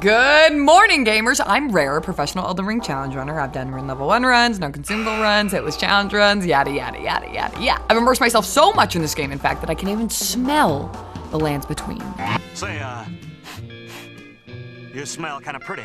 Good morning, gamers. I'm Rare, a professional EldenRing challenge runner. I've done level 1 runs, no consumable runs, hitless challenge runs, yada, yada, yada, yada, yeah. I've immersed myself so much in this game, in fact, that I can even smell the lands between. Say, you smell kind of pretty.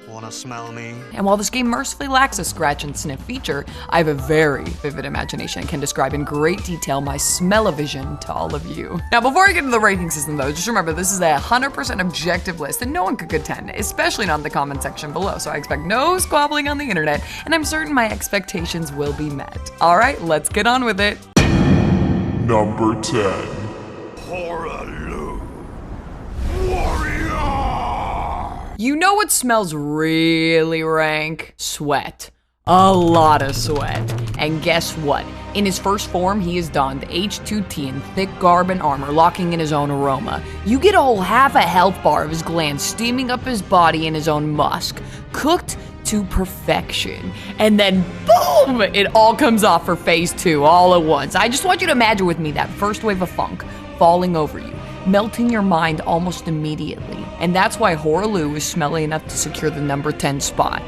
Wanna smell me? And while this game mercifully lacks a scratch and sniff feature, I have a very vivid imagination and can describe in great detail my smell-o-vision to all of you. Now, before I get into the rating system though, just remember this is a 100% objective list and no one could contend, especially not in the comment section below, so I expect no squabbling on the internet, and I'm certain my expectations will be met. All right, let's get on with it. Number 10. Poral Warrior! You know what smells really rank? Sweat. A lot of sweat. And guess what? In his first form, he is donned H2T in thick garb and armor, locking in his own aroma. You get a whole half a health bar of his glands steaming up his body in his own musk. Cooked to perfection. And then boom! It all comes off for phase 2 all at once. I just want you to imagine with me that first wave of funk falling over you, melting your mind almost immediately. And that's why Poral is smelly enough to secure the number 10 spot.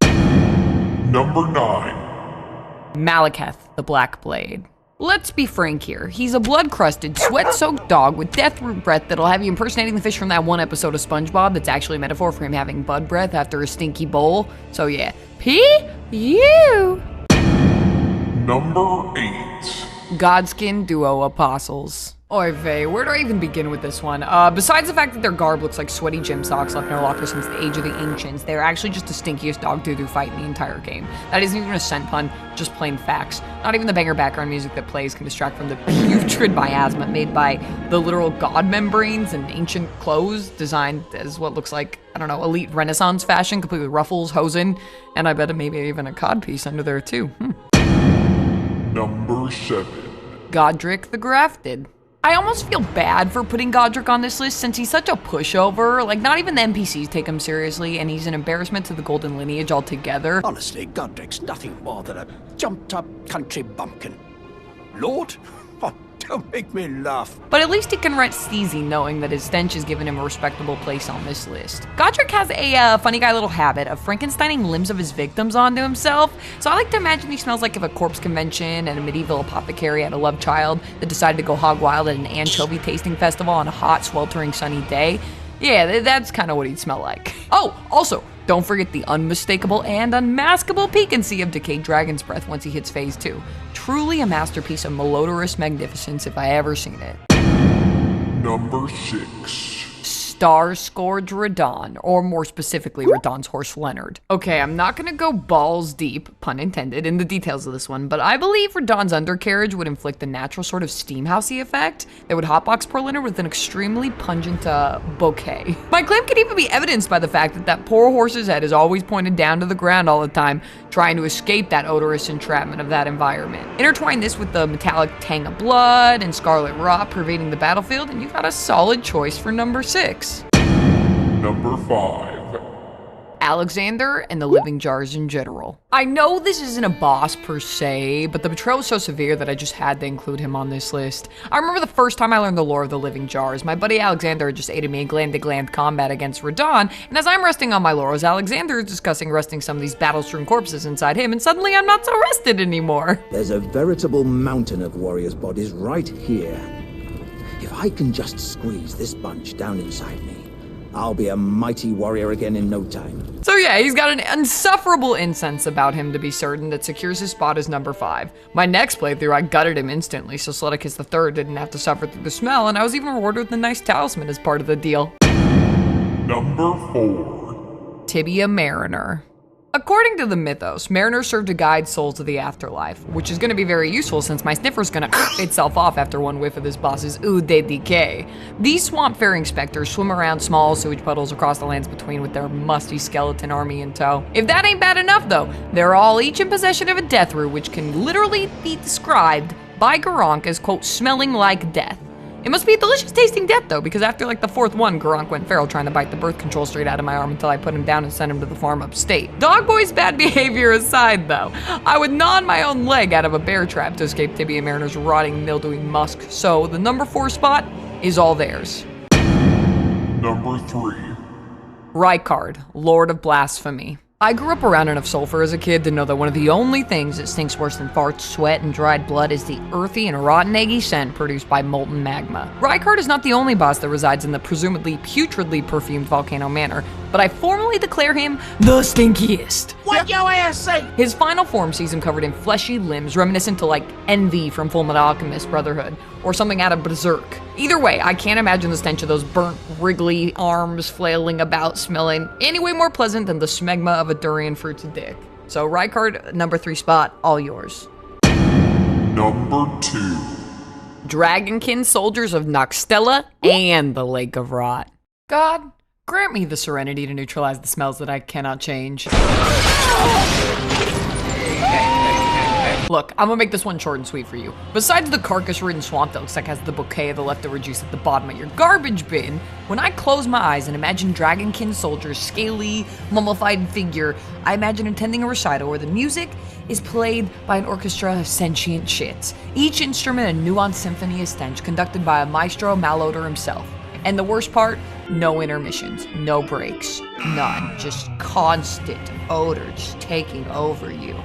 Number 9. Malekith, the Black Blade. Let's be frank here. He's a blood-crusted, sweat-soaked dog with death root breath that'll have you impersonating the fish from that one episode of SpongeBob that's actually a metaphor for him having bud breath after a stinky bowl. So yeah, P.U. Number 8. Godkin Duo Apostles. Oy vey, where do I even begin with this one? Besides the fact that their garb looks like sweaty gym socks left in a locker since the age of the ancients, they're actually just the stinkiest dog doo-doo fight in the entire game. That isn't even a scent pun, just plain facts. Not even the banger background music that plays can distract from the putrid miasma made by the literal god membranes and ancient clothes designed as what looks like, I don't know, elite Renaissance fashion, complete with ruffles, hosen, and I bet maybe even a codpiece under there too. Number 7. Godric the Grafted. I almost feel bad for putting Godric on this list since he's such a pushover. Like, not even the NPCs take him seriously, and he's an embarrassment to the golden lineage altogether. Honestly, Godric's nothing more than a jumped-up country bumpkin. Lord? Oh, don't make me laugh. But at least he can rest easy knowing that his stench has given him a respectable place on this list. Godric has a funny guy little habit of Frankensteining limbs of his victims onto himself, so I like to imagine he smells like if a corpse convention and a medieval apothecary had a love child that decided to go hog wild at an anchovy tasting festival on a hot, sweltering sunny day. Yeah, that's kind of what he'd smell like. Oh, also, don't forget the unmistakable and unmaskable piquancy of decayed dragon's breath once he hits phase 2. Truly a masterpiece of malodorous magnificence if I ever seen it. Number 6. Star-Scourge Redon, or more specifically, Redon's horse Leonard. Okay, I'm not gonna go balls deep, pun intended, in the details of this one, but I believe Redon's undercarriage would inflict a natural sort of steamhousey effect that would hotbox poor Leonard with an extremely pungent bouquet. My claim could even be evidenced by the fact that that poor horse's head is always pointed down to the ground all the time, trying to escape that odorous entrapment of that environment. Intertwine this with the metallic tang of blood and scarlet rot pervading the battlefield, and you've got a solid choice for number 6. Number 5. Alexander and the Living Jars in general. I know this isn't a boss per se, but the betrayal was so severe that I just had to include him on this list. I remember the first time I learned the lore of the Living Jars. My buddy Alexander had just aided me in gland-to-gland combat against Redon, and as I'm resting on my laurels, Alexander is discussing resting some of these battle-strewn corpses inside him, and suddenly I'm not so rested anymore. There's a veritable mountain of warriors' bodies right here. If I can just squeeze this bunch down inside me, I'll be a mighty warrior again in no time. So yeah, he's got an insufferable incense about him to be certain that secures his spot as number 5. My next playthrough, I gutted him instantly, so Sleticus III didn't have to suffer through the smell, and I was even rewarded with a nice talisman as part of the deal. Number 4. Tiia Mariner. According to the mythos, Mariner served to guide souls to the afterlife, which is going to be very useful since my sniffer's going to itself off after one whiff of this boss's eau de decay. These swamp-faring specters swim around small sewage puddles across the lands between with their musty skeleton army in tow. If that ain't bad enough though, they're all each in possession of a death root which can literally be described by Godric as, quote, smelling like death. It must be a delicious tasting death though, because after like the 4th one, Godric went feral trying to bite the birth control straight out of my arm until I put him down and sent him to the farm upstate. Dogboy's bad behavior aside though, I would gnaw on my own leg out of a bear trap to escape Tiia Mariner's rotting, mildewy musk, so the number 4 spot is all theirs. Number 3. Rykard, Lord of Blasphemy. I grew up around enough sulfur as a kid to know that one of the only things that stinks worse than farts, sweat, and dried blood is the earthy and rotten eggy scent produced by molten magma. Rykard is not the only boss that resides in the presumably putridly perfumed Volcano Manor, but I formally declare him the stinkiest. What your ass say? His final form sees him covered in fleshy limbs reminiscent to like Envy from Fullmetal Alchemist Brotherhood, or something out of Berserk. Either way, I can't imagine the stench of those burnt, wriggly arms flailing about smelling any way more pleasant than the smegma of a durian fruit's dick. So Rykard, number 3 spot, all yours. Number 2. Dragonkin, Soldiers of Noxtella, and the Lake of Rot. God, grant me the serenity to neutralize the smells that I cannot change. Look, I'm gonna make this one short and sweet for you. Besides the carcass-ridden swamp that looks like it has the bouquet of the leftover juice at the bottom of your garbage bin, when I close my eyes and imagine Dragonkin Soldier's scaly, mummified figure, I imagine attending a recital where the music is played by an orchestra of sentient shits. Each instrument a nuanced symphony of stench conducted by a maestro malodor himself. And the worst part, no intermissions, no breaks, none. Just constant odor just taking over you.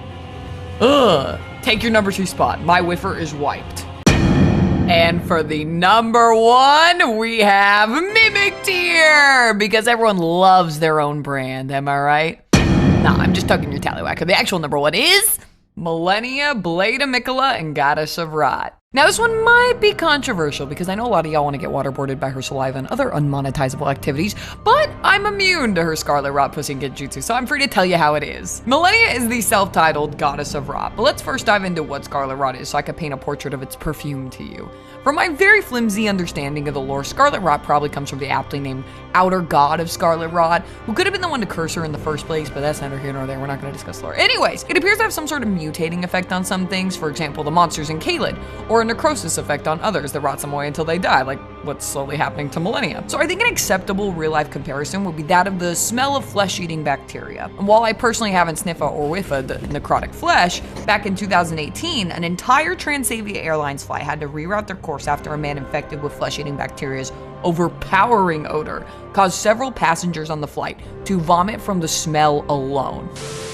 Ugh. Take your number 2 spot. My whiffer is wiped. And for the number 1, we have Mimic Tier, because everyone loves their own brand, am I right? Nah, I'm just tugging your tallywhacker. The actual number 1 is Millennia, Blade of Mikola, and Goddess of Rot. Now this one might be controversial because I know a lot of y'all want to get waterboarded by her saliva and other unmonetizable activities, but I'm immune to her Scarlet Rot pussy and Genjutsu, so I'm free to tell you how it is. Millennia is the self-titled Goddess of Rot, but let's first dive into what Scarlet Rot is so I can paint a portrait of its perfume to you. From my very flimsy understanding of the lore, Scarlet Rot probably comes from the aptly named Outer God of Scarlet Rot, who could have been the one to curse her in the first place, but that's neither here nor there. We're not going to discuss lore. Anyways, it appears to have some sort of mutating effect on some things, for example, the monsters in Caelid, or a necrosis effect on others that rot them away until they die, like what's slowly happening to Millennia. So I think an acceptable real-life comparison would be that of the smell of flesh-eating bacteria. And while I personally haven't sniffed or whiffed the necrotic flesh, back in 2018, an entire Transavia Airlines flight had to reroute their course after a man infected with flesh-eating bacteria's overpowering odor caused several passengers on the flight to vomit from the smell alone.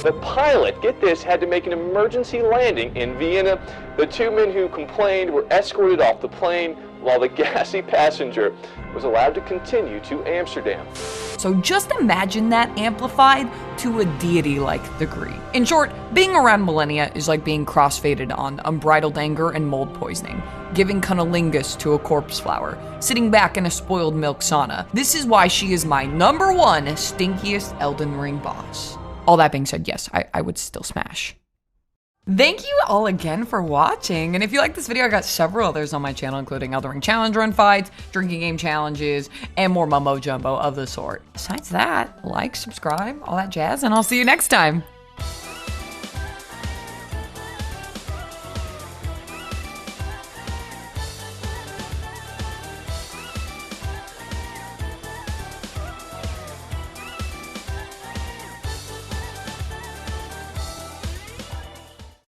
The pilot, get this, had to make an emergency landing in Vienna. The 2 men who complained were escorted off the plane while the gassy passenger was allowed to continue to Amsterdam. So just imagine that amplified to a deity-like degree. In short, being around Millennia is like being crossfaded on unbridled anger and mold poisoning, giving cunnilingus to a corpse flower, sitting back in a spoiled milk sauna. This is why she is my number 1 stinkiest Elden Ring boss. All that being said, yes, I would still smash. Thank you all again for watching, and if you like this video, I got several others on my channel, including EldenRing challenge run fights, drinking game challenges, and more mumbo jumbo of the sort. Besides that, like, subscribe, all that jazz, and I'll see you next time.